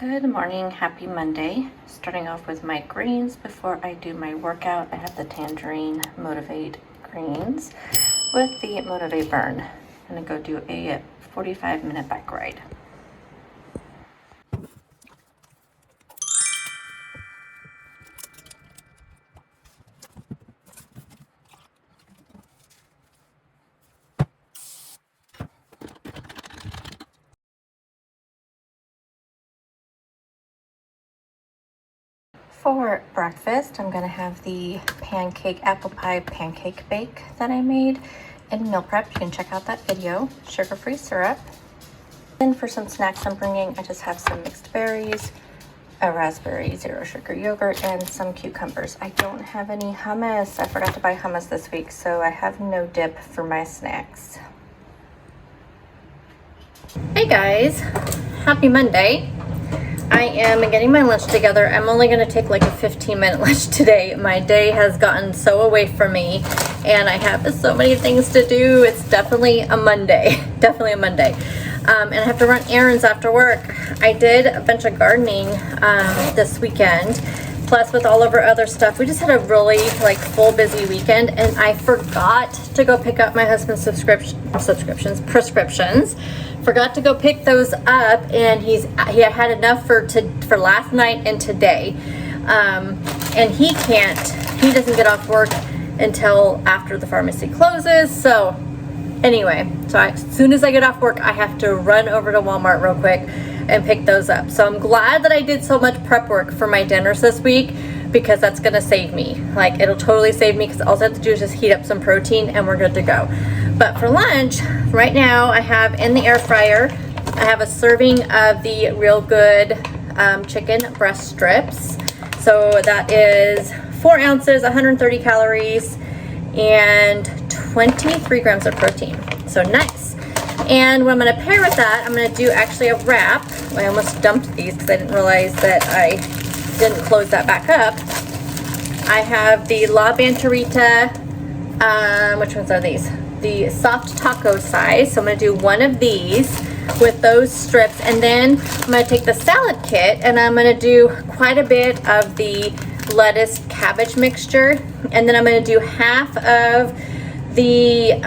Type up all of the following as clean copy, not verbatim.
Good morning, happy Monday. Starting off with my greens before I do my workout. I have the Tangerine Motivate greens with the Motivate Burn. I'm gonna go do a 45-minute bike ride. For breakfast, I'm gonna have the apple pie pancake bake that I made in meal prep. You can check out that video, sugar-free syrup. Then for some snacks I'm bringing, I just have some mixed berries, a raspberry zero sugar yogurt, and some cucumbers. I don't have any hummus. I forgot to buy hummus this week, so I have no dip for my snacks. Hey guys, happy Monday. I am getting my lunch together. I'm only gonna take like a 15-minute lunch today. My day has gotten so away from me and I have so many things to do. It's definitely a Monday, definitely a Monday. And I have to run errands after work. I did a bunch of gardening this weekend. Plus with all of our other stuff, we just had a really full busy weekend, and I forgot to go pick up my husband's prescriptions. Forgot to go pick those up, and he had enough for last night and today. And he doesn't get off work until after the pharmacy closes. So anyway, as soon as I get off work, I have to run over to Walmart real quick and pick those up. So I'm glad that I did so much prep work for my dinners this week, because that's gonna save me. It'll totally save me, because all I have to do is just heat up some protein and we're good to go. But for lunch, right now I have in the air fryer, I have a serving of the Real Good chicken breast strips. So that is 4 ounces, 130 calories, and 23 grams of protein. So nice. And what I'm gonna pair with that, I'm gonna do actually a wrap. I almost dumped these because I didn't realize that I didn't close that back up. I have the La Bantarita, which ones are these? The soft taco size. So I'm gonna do one of these with those strips, and then I'm gonna take the salad kit and I'm gonna do quite a bit of the lettuce cabbage mixture, and then I'm gonna do half of the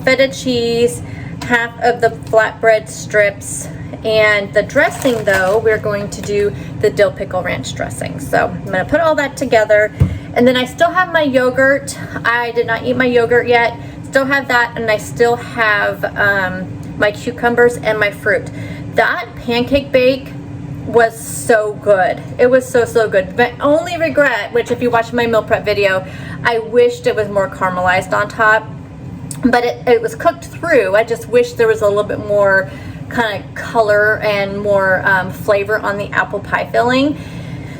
feta cheese, half of the flatbread strips, and the dressing though, we're going to do the dill pickle ranch dressing. So I'm gonna put all that together, and then I still have my yogurt. I did not eat my yogurt yet. Still have that, and I still have my cucumbers and my fruit. That pancake bake was so good. It was so good. My only regret, which if you watch my meal prep video, I wished it was more caramelized on top, but it was cooked through. I just wish there was a little bit more kind of color and more flavor on the apple pie filling.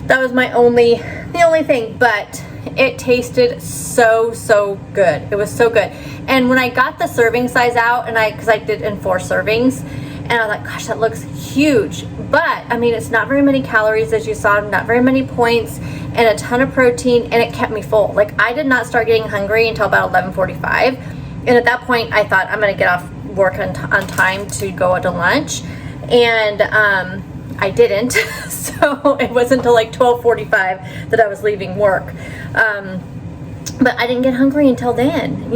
That was the only thing, but it tasted so good. It was so good. And when I got the serving size out, and because I did in 4 servings, and I was like, gosh, that looks huge. But I mean, it's not very many calories, as you saw, not very many points, and a ton of protein, and it kept me full. I did not start getting hungry until about 11:45. And at that point, I thought I'm gonna get off work on time to go to lunch. And I didn't. So it wasn't until 12:45 that I was leaving work. But I didn't get hungry until then,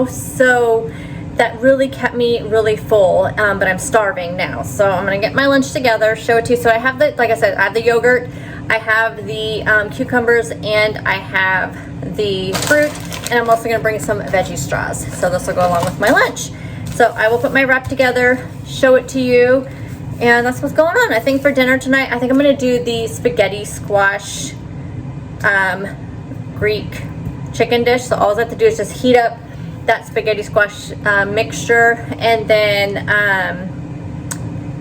so that really kept me really full. But I'm starving now. So I'm gonna get my lunch together, show it to you. So I have like I said, I have the yogurt, I have the cucumbers, and I have the fruit, and I'm also gonna bring some veggie straws. So this will go along with my lunch. So I will put my wrap together, show it to you, and that's what's going on. I think for dinner tonight, I think I'm gonna do the spaghetti squash Greek chicken dish. So all I have to do is just heat up that spaghetti squash mixture, and then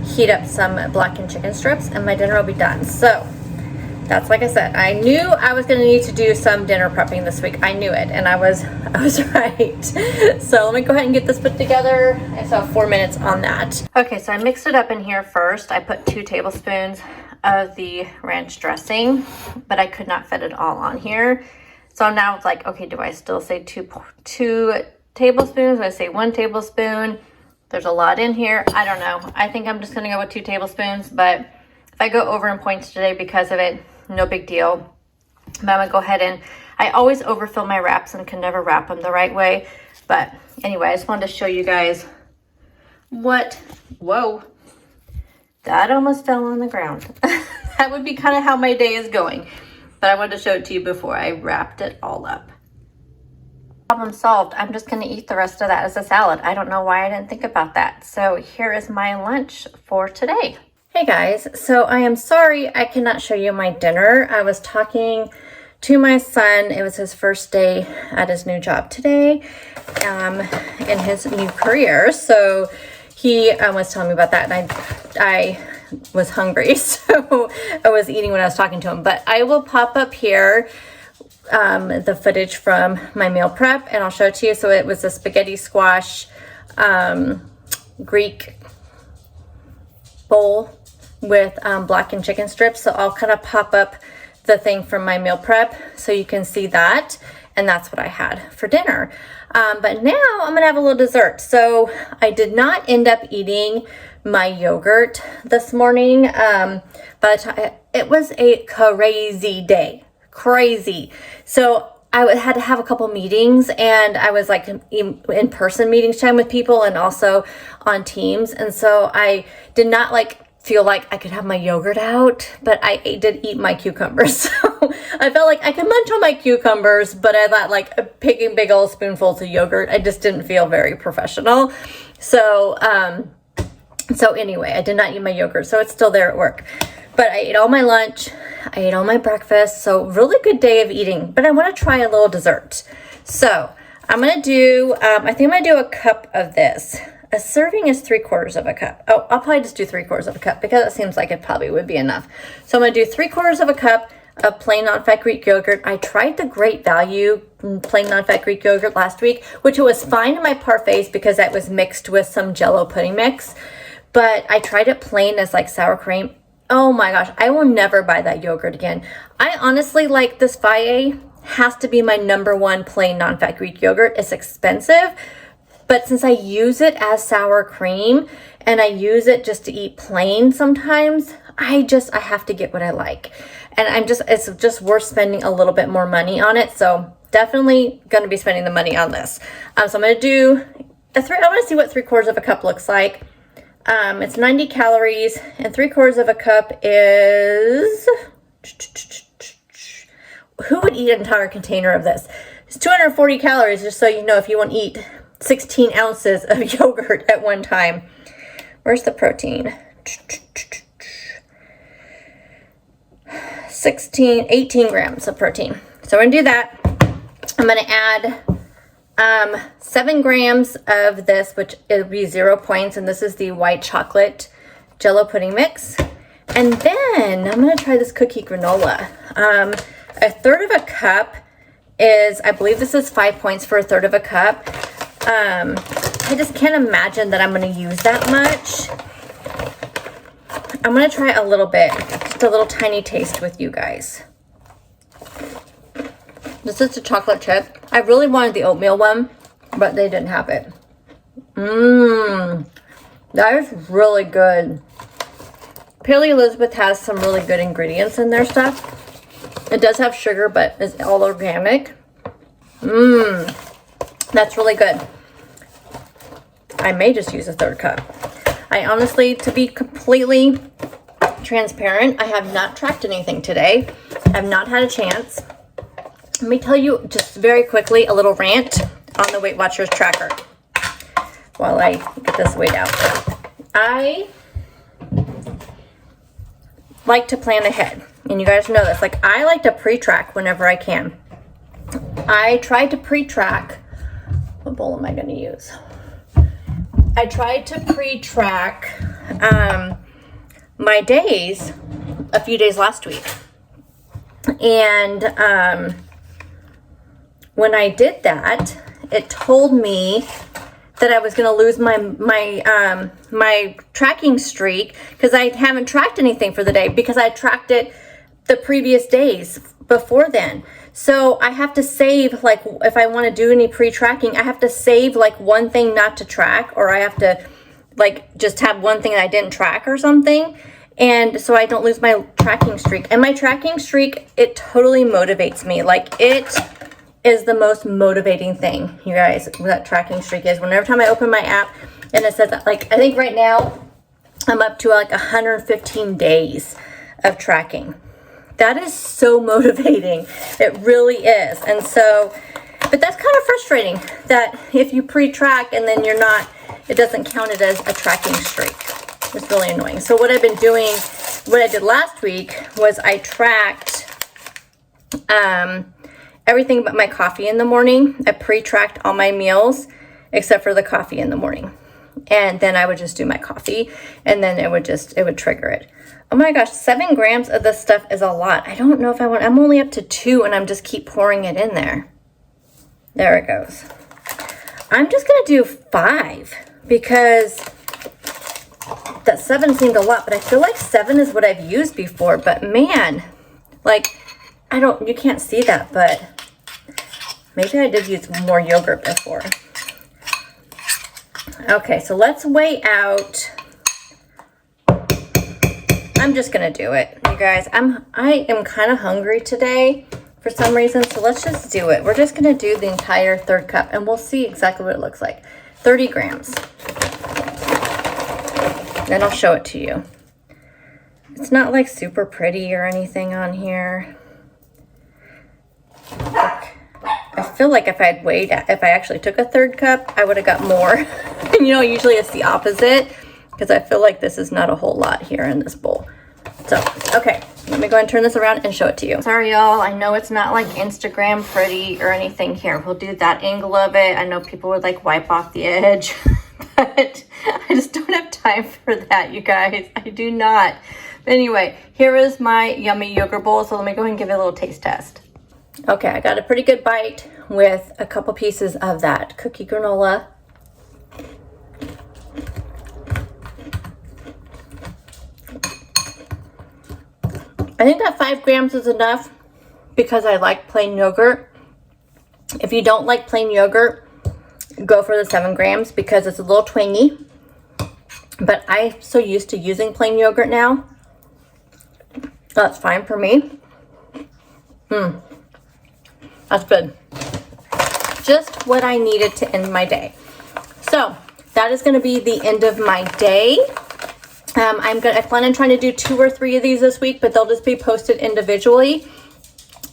heat up some blackened chicken strips, and my dinner will be done. So that's, like I said, I knew I was gonna need to do some dinner prepping this week. I knew it, and I was right. So let me go ahead and get this put together. I still have 4 minutes on that. Okay, so I mixed it up in here first. I put 2 tablespoons of the ranch dressing, but I could not fit it all on here. So now it's like, okay, do I still say 2 tablespoons? Do I say 1 tablespoon? There's a lot in here. I don't know. I think I'm just gonna go with 2 tablespoons, but I go over in points today because of it, no big deal. But I'm gonna go ahead and I always overfill my wraps and can never wrap them the right way. But anyway, I just wanted to show you guys whoa, that almost fell on the ground. That would be kind of how my day is going. But I wanted to show it to you before I wrapped it all up. Problem solved. I'm just gonna eat the rest of that as a salad. I don't know why I didn't think about that. So here is my lunch for today. Hey guys, so I am sorry I cannot show you my dinner. I was talking to my son. It was his first day at his new job today, in his new career. So he was telling me about that, and I was hungry, so I was eating when I was talking to him. But I will pop up here the footage from my meal prep, and I'll show it to you. So it was a spaghetti squash Greek bowl with blackened chicken strips. So I'll kind of pop up the thing from my meal prep so you can see that, and that's what I had for dinner. But now I'm gonna have a little dessert. So I did not end up eating my yogurt this morning, but it was a crazy day, crazy. So I had to have a couple meetings, and I was like in-person meetings time with people and also on Teams, and so I did not feel like I could have my yogurt out, but I did eat my cucumbers. So I felt like I could munch on my cucumbers, but I thought picking big old spoonfuls of yogurt, I just didn't feel very professional. So, so anyway, I did not eat my yogurt, so it's still there at work. But I ate all my lunch, I ate all my breakfast, so really good day of eating, but I want to try a little dessert. So I'm going to do, I think I'm going to do a cup of this. A serving is 3/4 of a cup. Oh, I'll probably just do 3/4 of a cup because it seems like it probably would be enough. So I'm going to do 3/4 of a cup of plain non-fat Greek yogurt. I tried the Great Value plain non-fat Greek yogurt last week, which was fine in my parfaits because that was mixed with some Jell-O pudding mix. But I tried it plain as sour cream. Oh my gosh, I will never buy that yogurt again. I honestly like this Faye has to be my #1 plain non-fat Greek yogurt. It's expensive, but since I use it as sour cream and I use it just to eat plain sometimes, I have to get what I like. And it's just worth spending a little bit more money on it. So definitely going to be spending the money on this. So I'm going to do I want to see what 3/4 of a cup looks like. It's 90 calories, and 3/4 of a cup is, who would eat an entire container of this? It's 240 calories, just so you know, if you want to eat 16 ounces of yogurt at one time. Where's the protein? 18 grams of protein. So we're gonna do that. I'm gonna add 7 grams of this, which it'll be 0 points, and this is the white chocolate Jell-O pudding mix. And then I'm gonna try this cookie granola. 1/3 of a cup is, I believe this is 5 points for 1/3 of a cup. I just can't imagine that I'm going to use that much. I'm going to try a little bit, just a little tiny taste with you guys. This is the chocolate chip. I really wanted the oatmeal one, but they didn't have it. That is really good. Paley Elizabeth has some really good ingredients in their stuff. It does have sugar, but it's all organic. That's really good. I may just use 1/3 cup. I honestly, to be completely transparent, I have not tracked anything today. I have not had a chance. Let me tell you just very quickly a little rant on the Weight Watchers tracker while I get this weighed out. I like to plan ahead, and you guys know this. I like to pre-track whenever I can. I tried to pre-track. What bowl am I going to use? I tried to pre-track my days a few days last week. And when I did that, it told me that I was going to lose my tracking streak because I haven't tracked anything for the day because I tracked it the previous days before then. So I have to save, if I want to do any pre-tracking, I have to save one thing not to track, or I have to just have one thing that I didn't track or something. and so I don't lose my tracking streak. And my tracking streak, it totally motivates me. Like, it is the most motivating thing, you guys, that tracking streak is. Whenever time I open my app and it says that, like, I think right now I'm up to like 115 days of tracking. That is so motivating. It really is. And so, but that's kind of frustrating that if you pre-track and then you're not, it doesn't count it as a tracking streak. It's really annoying. So what I've been doing, what I did last week was I tracked everything but my coffee in the morning. I pre-tracked all my meals except for the coffee in the morning. And then I would just do my coffee, and then it would trigger it. Oh my gosh, 7 grams of this stuff is a lot. I don't know if I want, I'm only up to 2 and I'm just keep pouring it in there. There it goes. I'm just gonna do 5 because that 7 seemed a lot, but I feel like 7 is what I've used before. But man, like, you can't see that, but maybe I did use more yogurt before. Okay, so let's weigh out. I'm just gonna do it, you guys. I am kind of hungry today for some reason, so let's just do it. We're just gonna do the entire 3rd cup, and we'll see exactly what it looks like. 30 grams. Then I'll show it to you. It's not like super pretty or anything on here. I feel like if I actually took a 3rd cup, I would have got more. And you know, usually it's the opposite, because I feel like this is not a whole lot here in this bowl. So, okay, let me go ahead and turn this around and show it to you. Sorry, y'all. I know it's not like Instagram pretty or anything here. We'll do that angle of it. I know people would like wipe off the edge, but I just don't have time for that, you guys. I do not. But anyway, here is my yummy yogurt bowl. So let me go ahead and give it a little taste test. Okay, I got a pretty good bite with a couple pieces of that cookie granola. I think that 5 grams is enough because I like plain yogurt. If you don't like plain yogurt, go for the 7 grams because it's a little twangy. But I'm so used to using plain yogurt now. That's fine for me. That's good. Just what I needed to end my day. So that is going to be the end of my day. I plan on trying to do 2 or 3 of these this week, but they'll just be posted individually.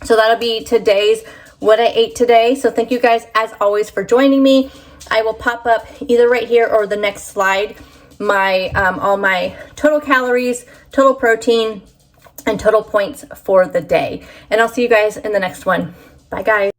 So that'll be today's what I ate today. So thank you guys as always for joining me. I will pop up either right here or the next slide my all my total calories, total protein, and total points for the day. And I'll see you guys in the next one. Bye guys.